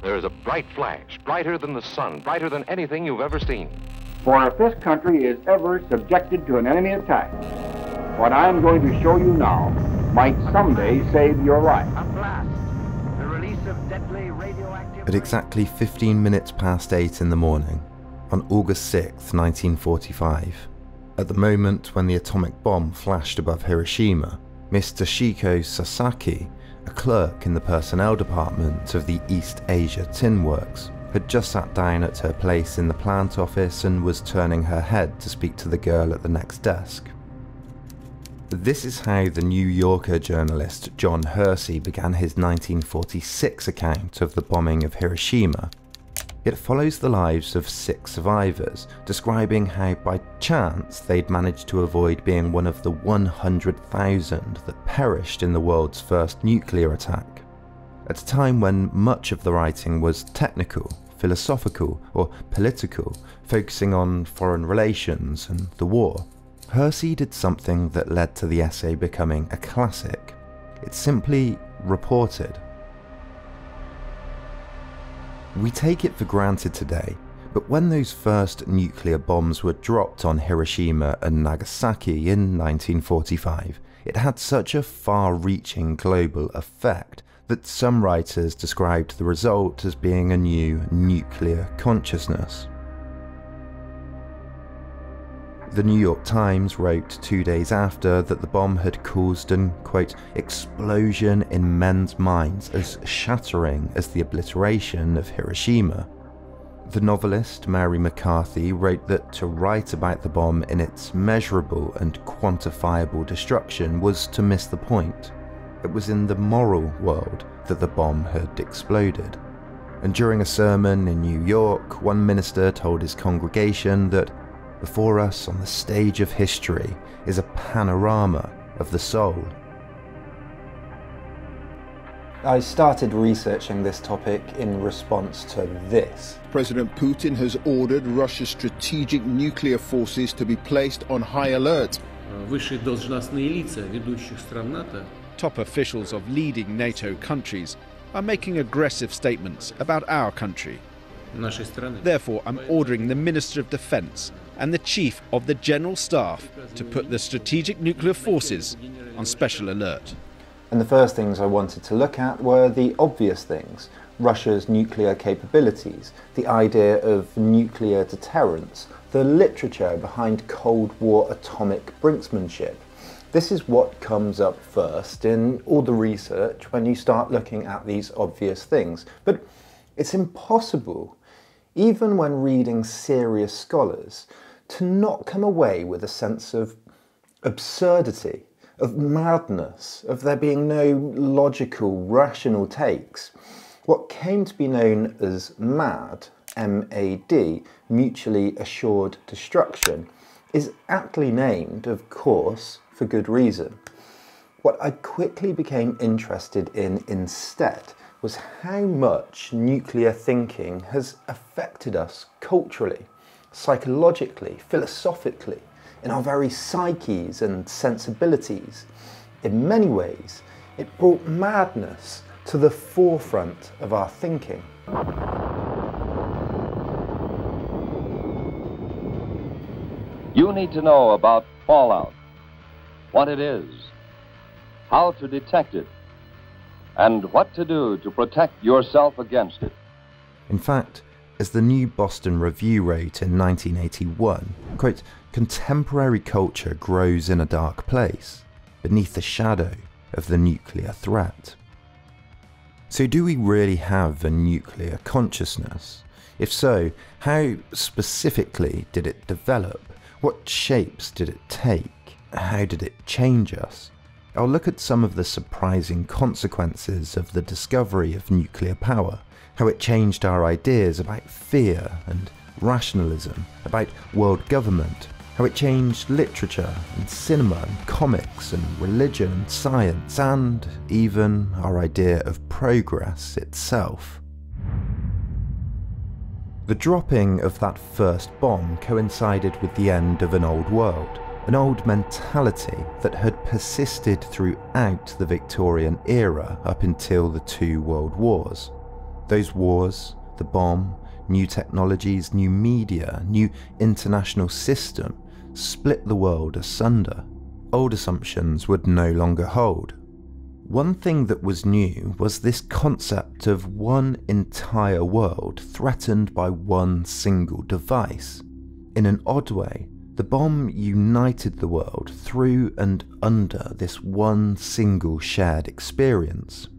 there is a bright flash, brighter than the sun, brighter than anything you've ever seen. For if this country is ever subjected to an enemy attack, what I'm going to show you now might someday save your life. A blast. The release of deadly radioactive... At exactly 15 minutes past 8 in the morning, on August 6th, 1945, at the moment when the atomic bomb flashed above Hiroshima, Miss Toshiko Sasaki, a clerk in the personnel department of the East Asia Tin Works, had just sat down at her place in the plant office and was turning her head to speak to the girl at the next desk. This is how the New Yorker journalist John Hersey began his 1946 account of the bombing of Hiroshima. It follows the lives of 6 survivors, describing how by chance they'd managed to avoid being one of the 100,000 that perished in the world's first nuclear attack. At a time when much of the writing was technical, philosophical, or political, focusing on foreign relations and the war, Hersey did something that led to the essay becoming a classic. It simply reported. We take it for granted today, but when those first nuclear bombs were dropped on Hiroshima and Nagasaki in 1945, it had such a far-reaching global effect that some writers described the result as being a new nuclear consciousness. The New York Times wrote 2 days after that the bomb had caused an, quote, explosion in men's minds as shattering as the obliteration of Hiroshima. The novelist Mary McCarthy wrote that to write about the bomb in its measurable and quantifiable destruction was to miss the point. It was in the moral world that the bomb had exploded. And during a sermon in New York, one minister told his congregation that before us on the stage of history is a panorama of the soul. I started researching this topic in response to this. President Putin has ordered Russia's strategic nuclear forces to be placed on high alert. Top officials of leading NATO countries are making aggressive statements about our country. Therefore, I'm ordering the Minister of Defense and the Chief of the General Staff to put the strategic nuclear forces on special alert. And the first things I wanted to look at were the obvious things: Russia's nuclear capabilities, the idea of nuclear deterrence, the literature behind Cold War atomic brinksmanship. This is what comes up first in all the research when you start looking at these obvious things. But it's impossible, even when reading serious scholars, to not come away with a sense of absurdity, of madness, of there being no logical, rational takes. What came to be known as MAD, M-A-D, mutually assured destruction, is aptly named, of course, for good reason. What I quickly became interested in instead was how much nuclear thinking has affected us culturally, psychologically, philosophically, in our very psyches and sensibilities. In many ways, it brought madness to the forefront of our thinking. You need to know about fallout, what it is, how to detect it, and what to do to protect yourself against it. In fact, as the New Boston Review wrote in 1981, quote, contemporary culture grows in a dark place, beneath the shadow of the nuclear threat. So do we really have a nuclear consciousness? If so, how specifically did it develop? What shapes did it take? How did it change us? I'll look at some of the surprising consequences of the discovery of nuclear power, how it changed our ideas about fear and rationalism, about world government, how it changed literature and cinema and comics and religion and science, and even our idea of progress itself. The dropping of that first bomb coincided with the end of an old world, an old mentality that had persisted throughout the Victorian era up until the 2 world wars. Those wars, the bomb, new technologies, new media, new international system split the world asunder. Old assumptions would no longer hold. One thing that was new was this concept of one entire world threatened by one single device. In an odd way, the bomb united the world through and under this one single shared experience.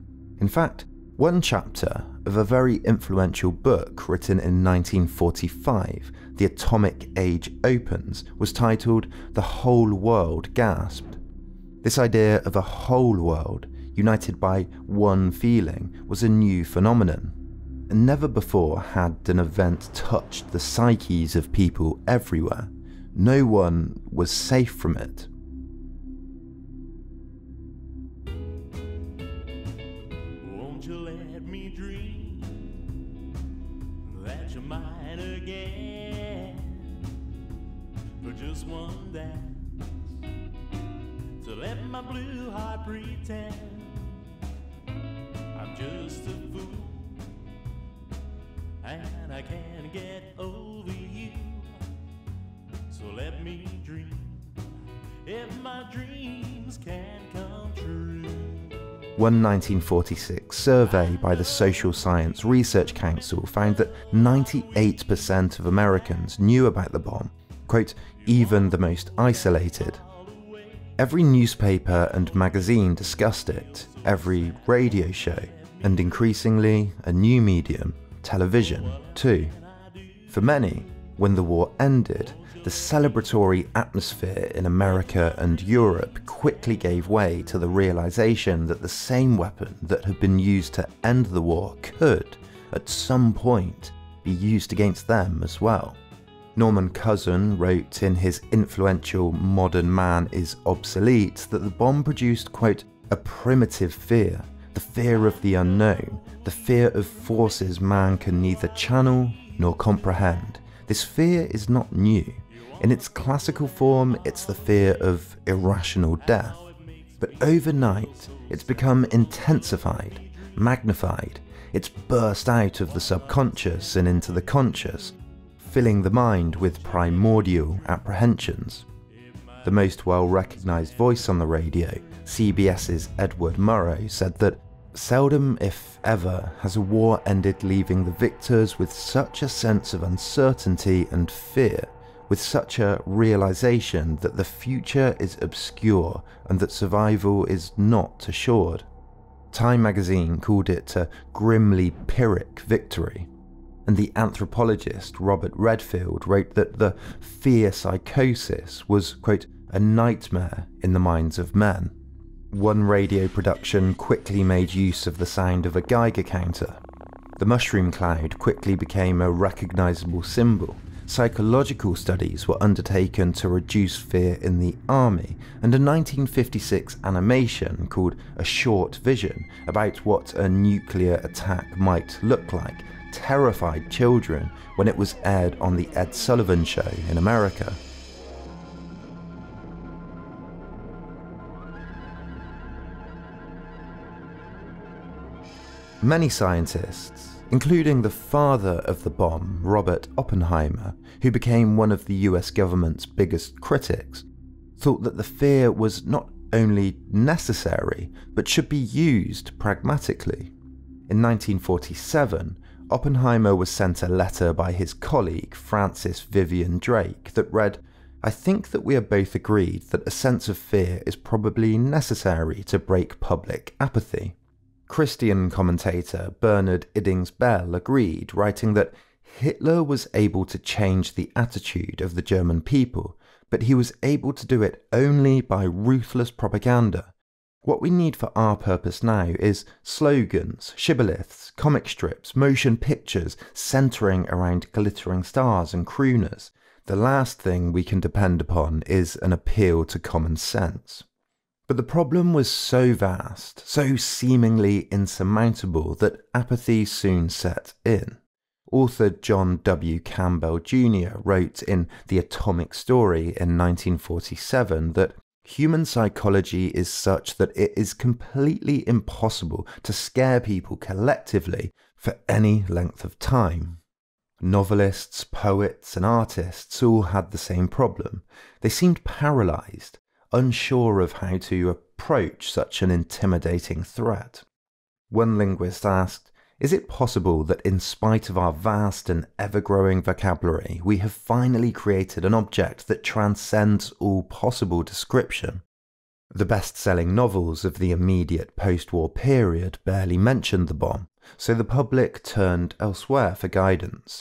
In fact, one chapter of a very influential book written in 1945, The Atomic Age Opens, was titled "The Whole World Gasped." This idea of a whole world united by one feeling was a new phenomenon. And never before had an event touched the psyches of people everywhere. No one was safe from it. Won't you let me dream that you're mine again for just one dance, to let my blue heart pretend I'm just a fool and I can't get over you. So let me dream, if my dreams can come true. One 1946 survey by the Social Science Research Council found that 98% of Americans knew about the bomb, quote, even the most isolated. Every newspaper and magazine discussed it, every radio show, and increasingly a new medium, television, too. For many, when the war ended, the celebratory atmosphere in America and Europe quickly gave way to the realization that the same weapon that had been used to end the war could, at some point, be used against them as well. Norman Cousin wrote in his influential Modern Man is Obsolete that the bomb produced, quote, a primitive fear, the fear of the unknown, the fear of forces man can neither channel nor comprehend. This fear is not new. In its classical form, it's the fear of irrational death. But overnight, it's become intensified, magnified. It's burst out of the subconscious and into the conscious, filling the mind with primordial apprehensions. The most well-recognised voice on the radio, CBS's Edward Murrow, said that seldom, if ever, has a war ended leaving the victors with such a sense of uncertainty and fear, with such a realization that the future is obscure and that survival is not assured. Time magazine called it a grimly Pyrrhic victory, and the anthropologist Robert Redfield wrote that the fear psychosis was, quote, a nightmare in the minds of men. One radio production quickly made use of the sound of a Geiger counter. The mushroom cloud quickly became a recognizable symbol. Psychological studies were undertaken to reduce fear in the army, and a 1956 animation called A Short Vision about what a nuclear attack might look like terrified children when it was aired on the Ed Sullivan Show in America. Many scientists, including the father of the bomb, Robert Oppenheimer, who became one of the US government's biggest critics, thought that the fear was not only necessary, but should be used pragmatically. In 1947, Oppenheimer was sent a letter by his colleague Francis Vivian Drake that read, "I think that we are both agreed that a sense of fear is probably necessary to break public apathy." Christian commentator Bernard Iddings-Bell agreed, writing that Hitler was able to change the attitude of the German people, but he was able to do it only by ruthless propaganda. What we need for our purpose now is slogans, shibboleths, comic strips, motion pictures centering around glittering stars and crooners. The last thing we can depend upon is an appeal to common sense. But the problem was so vast, so seemingly insurmountable, that apathy soon set in. Author John W. Campbell Jr. wrote in The Atomic Story in 1947 that human psychology is such that it is completely impossible to scare people collectively For any length of time. Novelists, poets, and artists all had the same problem. They seemed paralysed, unsure of how to approach such an intimidating threat. One linguist asked, "Is it possible that in spite of our vast and ever-growing vocabulary, we have finally created an object that transcends all possible description?" The best-selling novels of the immediate post-war period barely mentioned the bomb, so the public turned elsewhere for guidance,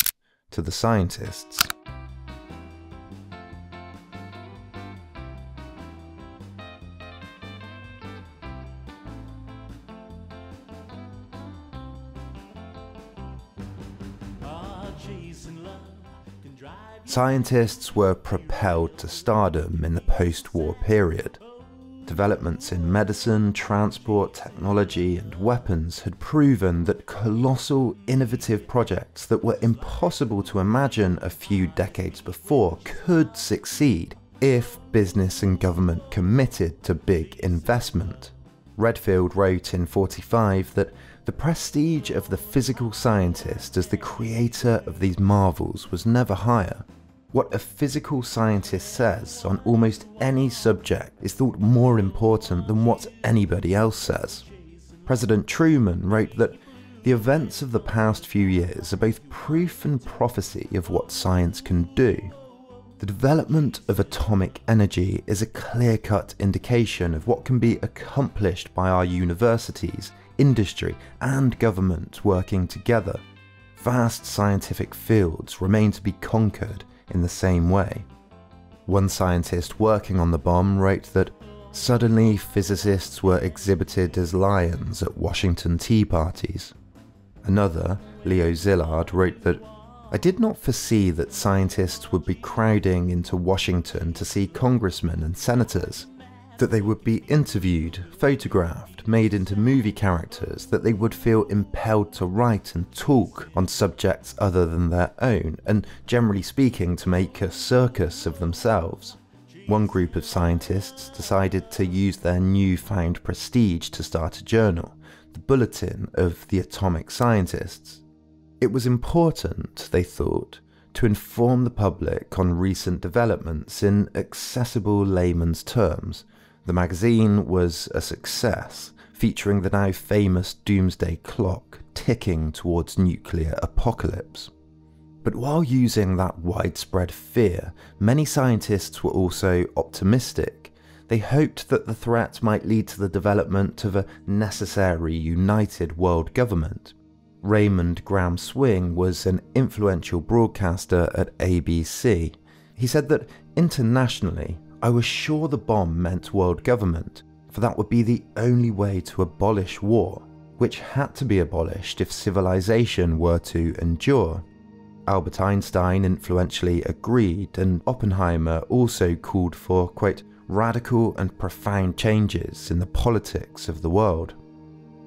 to the scientists. Scientists were propelled to stardom in the post-war period. Developments in medicine, transport, technology, and weapons had proven that colossal, innovative projects that were impossible to imagine a few decades before could succeed if business and government committed to big investment. Redfield wrote in 1945 that the prestige of the physical scientist as the creator of these marvels was never higher. What a physical scientist says on almost any subject is thought more important than what anybody else says. President Truman wrote that the events of the past few years are both proof and prophecy of what science can do. The development of atomic energy is a clear-cut indication of what can be accomplished by our universities, industry, and government working together. Vast scientific fields remain to be conquered in the same way. One scientist working on the bomb wrote that suddenly physicists were exhibited as lions at Washington tea parties. Another, Leo Szilard, wrote that I did not foresee that scientists would be crowding into Washington to see congressmen and senators, that they would be interviewed, photographed, made into movie characters, that they would feel impelled to write and talk on subjects other than their own, and generally speaking to make a circus of themselves. One group of scientists decided to use their newfound prestige to start a journal, the Bulletin of the Atomic Scientists. It was important, they thought, to inform the public on recent developments in accessible layman's terms. The magazine was a success, featuring the now famous doomsday clock ticking towards nuclear apocalypse. But while using that widespread fear, many scientists were also optimistic. They hoped that the threat might lead to the development of a necessary united world government. Raymond Graham Swing was an influential broadcaster at ABC. He said that internationally, I was sure the bomb meant world government, for that would be the only way to abolish war, which had to be abolished if civilization were to endure. Albert Einstein influentially agreed, and Oppenheimer also called for, quote, radical and profound changes in the politics of the world.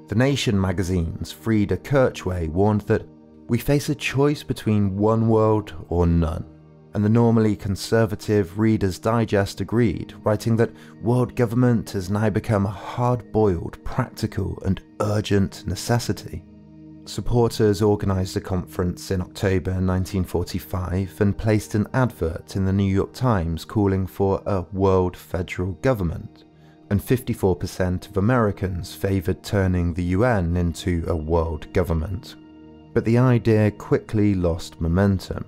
The Nation magazine's Frieda Kirchway warned that we face a choice between one world or none. And the normally conservative Reader's Digest agreed, writing that world government has now become a hard-boiled, practical and urgent necessity. Supporters organised a conference in October 1945 and placed an advert in the New York Times calling for a world federal government, and 54% of Americans favoured turning the UN into a world government. But the idea quickly lost momentum.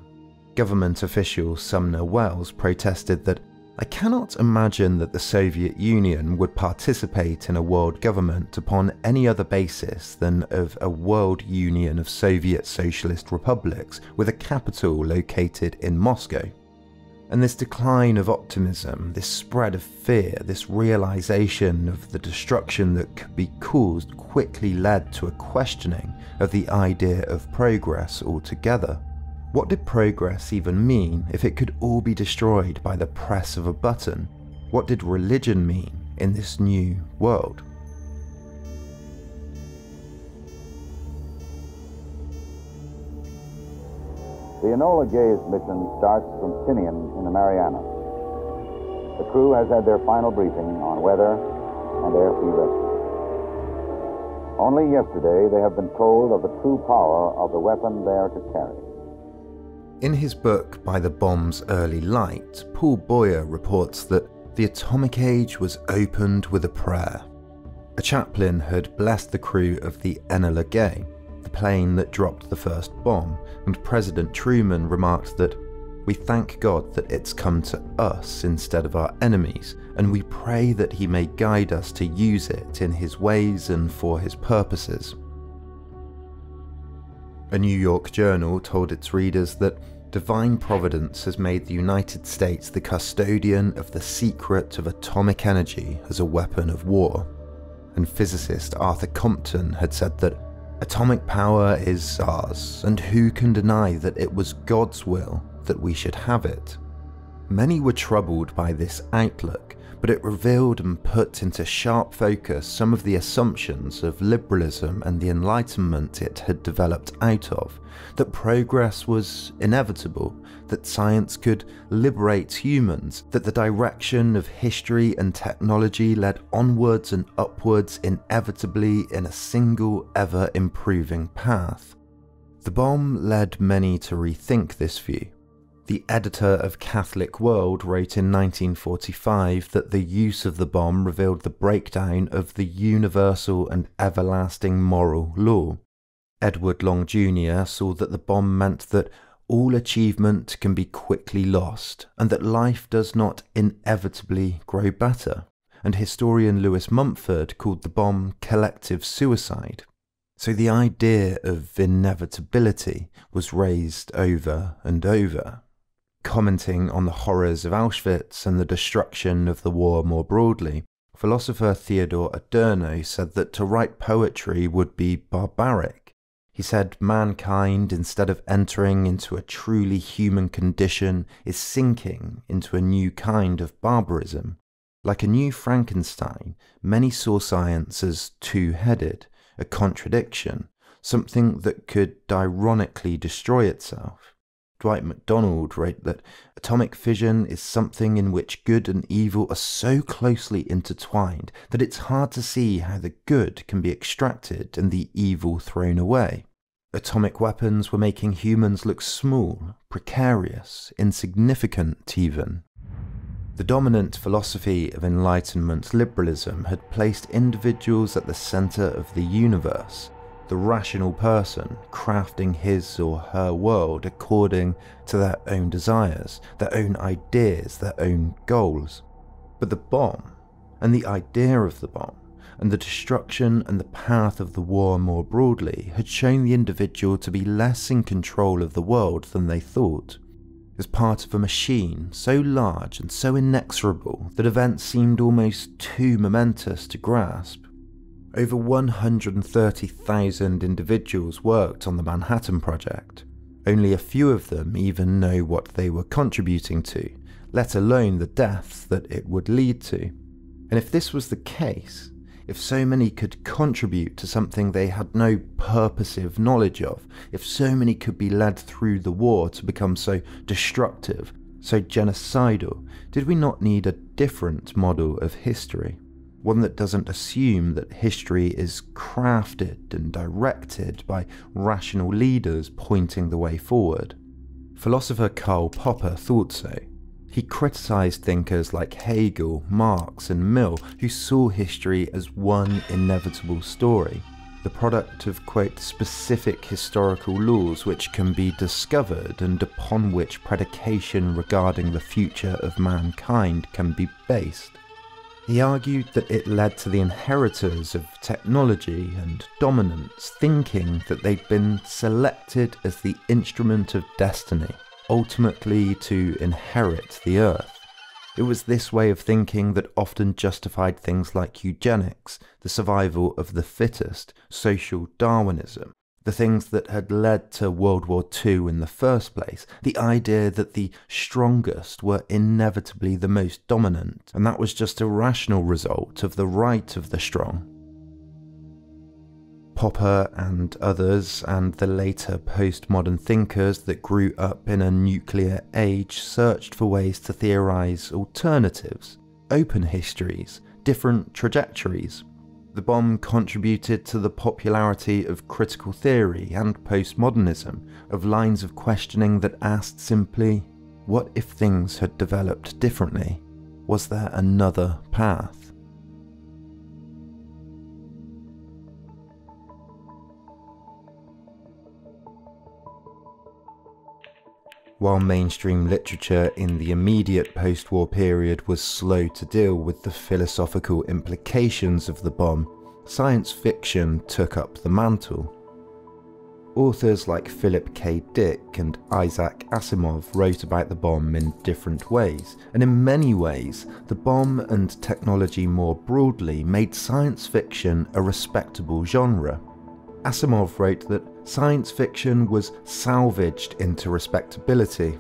Government official Sumner Wells protested that, I cannot imagine that the Soviet Union would participate in a world government upon any other basis than of a world union of Soviet Socialist republics with a capital located in Moscow. And this decline of optimism, this spread of fear, this realization of the destruction that could be caused quickly led to a questioning of the idea of progress altogether. What did progress even mean if it could all be destroyed by the press of a button? What did religion mean in this new world? The Enola Gay's mission starts from Tinian in the Marianas. The crew has had their final briefing on weather and airfield rescue. Only yesterday they have been told of the true power of the weapon they are to carry. In his book By the Bomb's Early Light, Paul Boyer reports that the atomic age was opened with a prayer. A chaplain had blessed the crew of the Enola Gay, the plane that dropped the first bomb, and President Truman remarked that, "We thank God that it's come to us instead of our enemies, and we pray that he may guide us to use it in his ways and for his purposes." A New York journal told its readers that divine providence has made the United States the custodian of the secret of atomic energy as a weapon of war. And physicist Arthur Compton had said that atomic power is ours, and who can deny that it was God's will that we should have it? Many were troubled by this outlook, but it revealed and put into sharp focus some of the assumptions of liberalism and the Enlightenment it had developed out of, that progress was inevitable, that science could liberate humans, that the direction of history and technology led onwards and upwards inevitably in a single ever-improving path. The bomb led many to rethink this view. The editor of Catholic World wrote in 1945 that the use of the bomb revealed the breakdown of the universal and everlasting moral law. Edward Long Jr. saw that the bomb meant that all achievement can be quickly lost, and that life does not inevitably grow better, and historian Lewis Mumford called the bomb collective suicide. So the idea of inevitability was raised over and over. Commenting on the horrors of Auschwitz and the destruction of the war more broadly, philosopher Theodore Adorno said that to write poetry would be barbaric. He said mankind, instead of entering into a truly human condition, is sinking into a new kind of barbarism. Like a new Frankenstein, many saw science as two-headed, a contradiction, something that could ironically destroy itself. Dwight MacDonald wrote that atomic fission is something in which good and evil are so closely intertwined that it's hard to see how the good can be extracted and the evil thrown away. Atomic weapons were making humans look small, precarious, insignificant even. The dominant philosophy of Enlightenment liberalism had placed individuals at the centre of the universe, the rational person crafting his or her world according to their own desires, their own ideas, their own goals. But the bomb, and the idea of the bomb, and the destruction and the path of the war more broadly had shown the individual to be less in control of the world than they thought. As part of a machine so large and so inexorable that events seemed almost too momentous to grasp. Over 130,000 individuals worked on the Manhattan Project. Only a few of them even know what they were contributing to, let alone the deaths that it would lead to. And if this was the case, if so many could contribute to something they had no purposive knowledge of, if so many could be led through the war to become so destructive, so genocidal, did we not need a different model of history? One that doesn't assume that history is crafted and directed by rational leaders pointing the way forward. Philosopher Karl Popper thought so. He criticised thinkers like Hegel, Marx and Mill, who saw history as one inevitable story, the product of, quote, specific historical laws which can be discovered and upon which predication regarding the future of mankind can be based. He argued that it led to the inheritors of technology and dominance thinking that they'd been selected as the instrument of destiny, ultimately to inherit the earth. It was this way of thinking that often justified things like eugenics, the survival of the fittest, social Darwinism, the things that had led to World War II in the first place, the idea that the strongest were inevitably the most dominant, and that was just a rational result of the right of the strong. Popper and others, and the later postmodern thinkers that grew up in a nuclear age, searched for ways to theorize alternatives, open histories, different trajectories. The bomb contributed to the popularity of critical theory and postmodernism, of lines of questioning that asked simply, what if things had developed differently? Was there another path? While mainstream literature in the immediate post-war period was slow to deal with the philosophical implications of the bomb, science fiction took up the mantle. Authors like Philip K. Dick and Isaac Asimov wrote about the bomb in different ways, and in many ways, the bomb and technology more broadly made science fiction a respectable genre. Asimov wrote that science fiction was salvaged into respectability.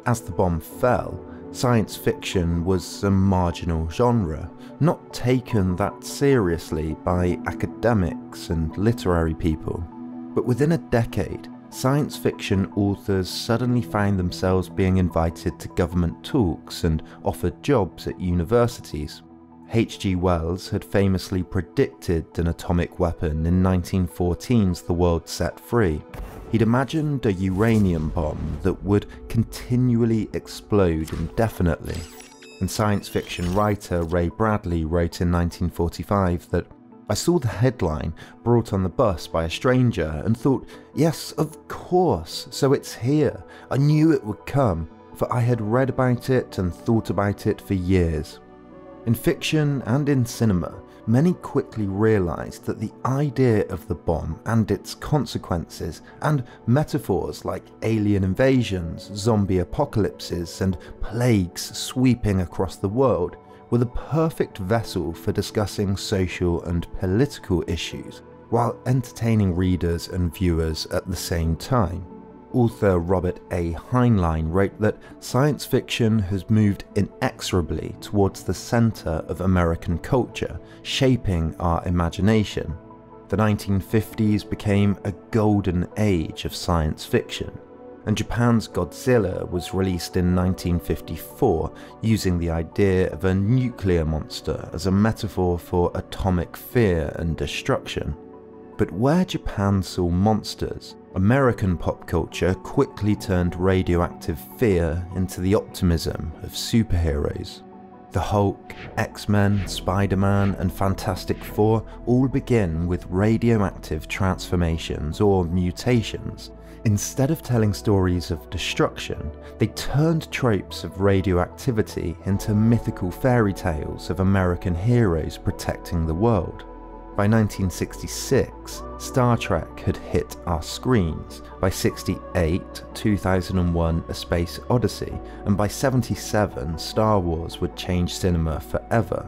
As the bomb fell, science fiction was a marginal genre, not taken that seriously by academics and literary people. But within a decade, science fiction authors suddenly found themselves being invited to government talks and offered jobs at universities. H.G. Wells had famously predicted an atomic weapon in 1914's The World Set Free. He'd imagined a uranium bomb that would continually explode indefinitely. And science fiction writer Ray Bradley wrote in 1945 that, I saw the headline brought on the bus by a stranger and thought, yes, of course, so it's here. I knew it would come, for I had read about it and thought about it for years. In fiction and in cinema, many quickly realised that the idea of the bomb and its consequences, and metaphors like alien invasions, zombie apocalypses, and plagues sweeping across the world, were the perfect vessel for discussing social and political issues, while entertaining readers and viewers at the same time. Author Robert A. Heinlein wrote that science fiction has moved inexorably towards the centre of American culture, shaping our imagination. The 1950s became a golden age of science fiction, and Japan's Godzilla was released in 1954, using the idea of a nuclear monster as a metaphor for atomic fear and destruction. But where Japan saw monsters, American pop culture quickly turned radioactive fear into the optimism of superheroes. The Hulk, X-Men, Spider-Man and Fantastic Four all begin with radioactive transformations or mutations. Instead of telling stories of destruction, they turned tropes of radioactivity into mythical fairy tales of American heroes protecting the world. By 1966, Star Trek had hit our screens. By 68, 2001 A Space Odyssey, and by 77, Star Wars would change cinema forever.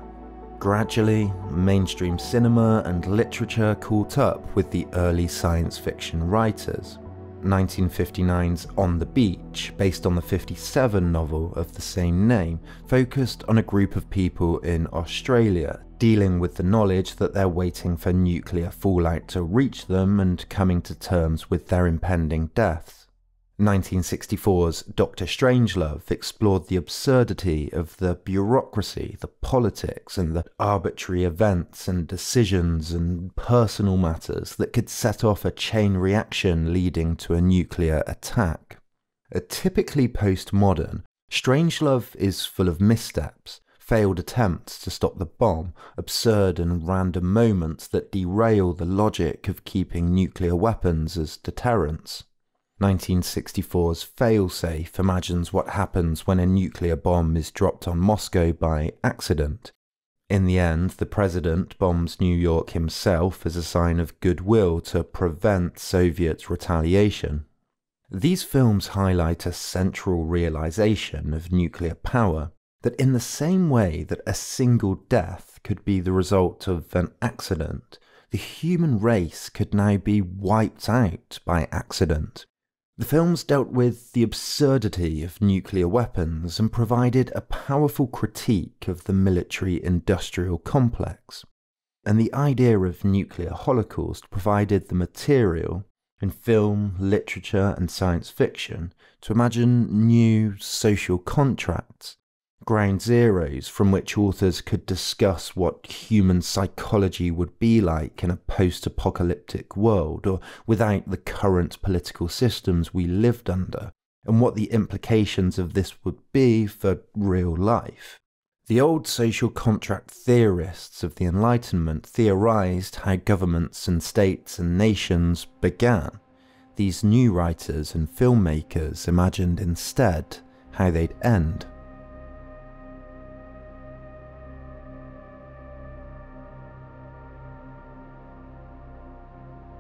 Gradually, mainstream cinema and literature caught up with the early science fiction writers. 1959's On the Beach, based on the 1957 novel of the same name, focused on a group of people in Australia dealing with the knowledge that they're waiting for nuclear fallout to reach them and coming to terms with their impending deaths. 1964's Dr. Strangelove explored the absurdity of the bureaucracy, the politics, and the arbitrary events and decisions and personal matters that could set off a chain reaction leading to a nuclear attack. Typically postmodern, Strangelove is full of missteps, failed attempts to stop the bomb, absurd and random moments that derail the logic of keeping nuclear weapons as deterrents. 1964's Failsafe imagines what happens when a nuclear bomb is dropped on Moscow by accident. In the end, the president bombs New York himself as a sign of goodwill to prevent Soviet retaliation. These films highlight a central realization of nuclear power, that in the same way that a single death could be the result of an accident, the human race could now be wiped out by accident. The films dealt with the absurdity of nuclear weapons and provided a powerful critique of the military-industrial complex. And the idea of nuclear holocaust provided the material, in film, literature and science fiction, to imagine new social contracts, ground zeros from which authors could discuss what human psychology would be like in a post-apocalyptic world, or without the current political systems we lived under, and what the implications of this would be for real life. The old social contract theorists of the Enlightenment theorized how governments and states and nations began. These new writers and filmmakers imagined instead how they'd end.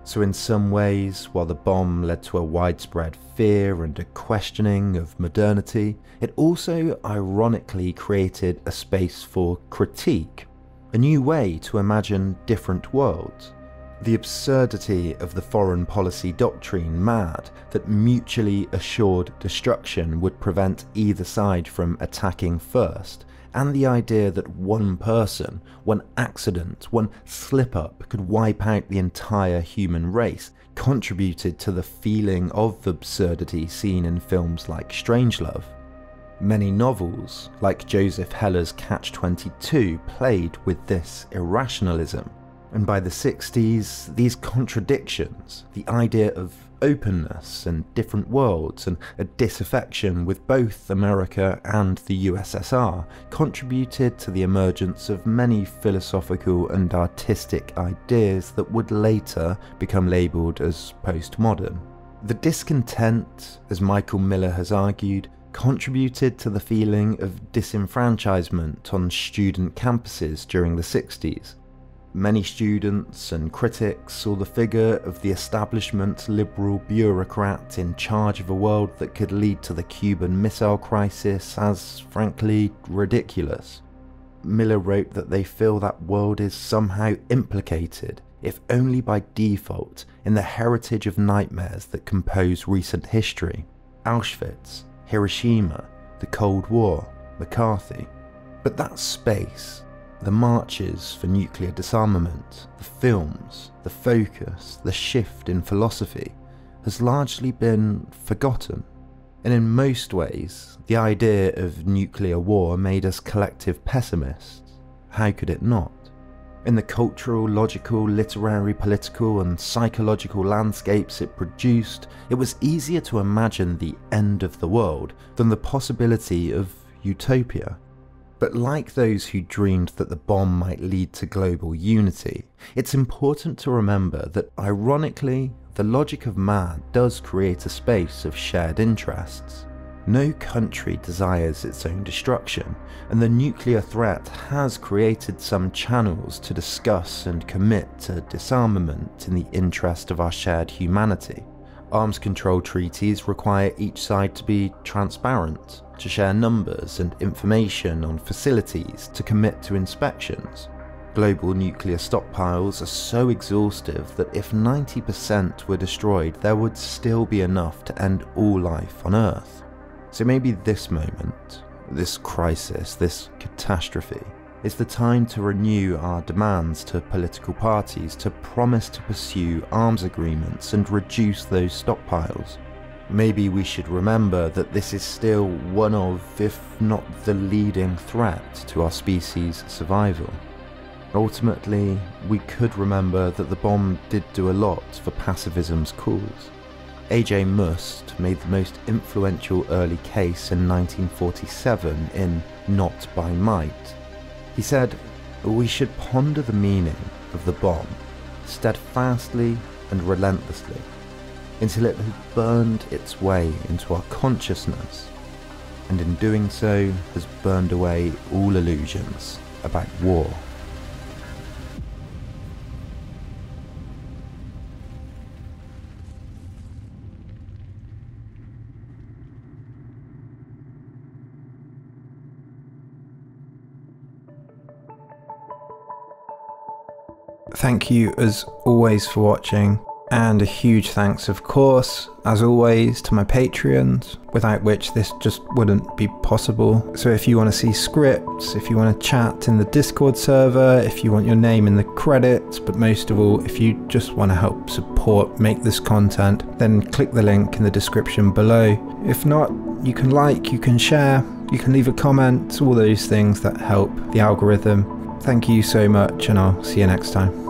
So in some ways, while the bomb led to a widespread fear and a questioning of modernity, it also ironically created a space for critique, a new way to imagine different worlds. The absurdity of the foreign policy doctrine mad that mutually assured destruction would prevent either side from attacking first, and the idea that one person, one accident, one slip-up could wipe out the entire human race contributed to the feeling of absurdity seen in films like Strangelove. Many novels, like Joseph Heller's Catch-22, played with this irrationalism. And by the 60s, these contradictions, the idea of openness and different worlds and a disaffection with both America and the USSR, contributed to the emergence of many philosophical and artistic ideas that would later become labelled as postmodern. The discontent, as Michael Miller has argued, contributed to the feeling of disenfranchisement on student campuses during the 60s. Many students and critics saw the figure of the establishment liberal bureaucrat in charge of a world that could lead to the Cuban Missile Crisis as, frankly, ridiculous. Miller wrote that they feel that world is somehow implicated, if only by default, in the heritage of nightmares that compose recent history. Auschwitz, Hiroshima, the Cold War, McCarthy. But that space, the marches for nuclear disarmament, the films, the focus, the shift in philosophy, has largely been forgotten. And in most ways, the idea of nuclear war made us collective pessimists. How could it not? In the cultural, logical, literary, political, and psychological landscapes it produced, it was easier to imagine the end of the world than the possibility of utopia. But like those who dreamed that the bomb might lead to global unity, it's important to remember that, ironically, the logic of man does create a space of shared interests. No country desires its own destruction, and the nuclear threat has created some channels to discuss and commit to disarmament in the interest of our shared humanity. Arms control treaties require each side to be transparent, to share numbers and information on facilities, to commit to inspections. Global nuclear stockpiles are so exhaustive that if 90% were destroyed, there would still be enough to end all life on Earth. So maybe this moment, this crisis, this catastrophe, is the time to renew our demands to political parties to promise to pursue arms agreements and reduce those stockpiles. Maybe we should remember that this is still one of, if not the leading threat to our species' survival. Ultimately, we could remember that the bomb did do a lot for pacifism's cause. A.J. Must made the most influential early case in 1947 in Not by Might. He said, "We should ponder the meaning of the bomb steadfastly and relentlessly until it has burned its way into our consciousness, and in doing so has burned away all illusions about war." Thank you as always for watching. And a huge thanks, of course, as always, to my Patreons, without which this just wouldn't be possible. So if you want to see scripts, if you want to chat in the Discord server, if you want your name in the credits, but most of all, if you just want to help support, make this content, then click the link in the description below. If not, you can like, you can share, you can leave a comment, all those things that help the algorithm. Thank you so much, and I'll see you next time.